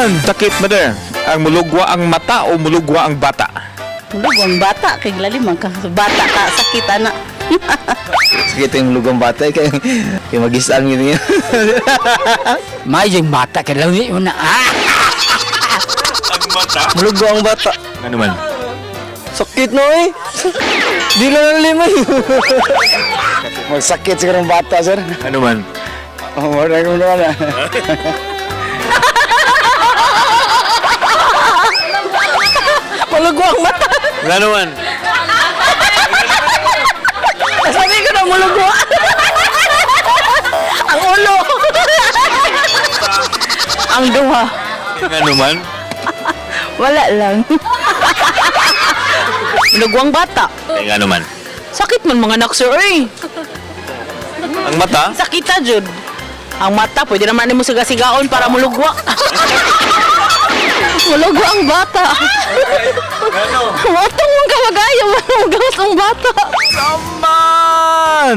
Sakit, mother. Ang mulugwa ang mata o mulugwa ang bata? Lugong bata kay lalim man ka bata ka sakit ana. Sakit yung lugang bata kay mag-isang yun niya. May yung bata ka lang yun na. Ang mata? Mulugo ang bata. Ano man? Sakit no eh. Di lang ang limay. Magsakit siguro ang bata, sir. Ano man? Oh, wala ko na. Mulugo ang mata. Ano man? Sabi ko na mulugo. Ang ulo. Ang duha. Ano man? Wala lang. Lugwang bata. Ano man? Sakit man mga anak sir eh. Ang mata? Sakita jud. Ang mata pwede naman nimo sigasigaon para mulugwa. Mulugwa ang bata. Watong mong kamagayo, mulugwa ang bata. Saman!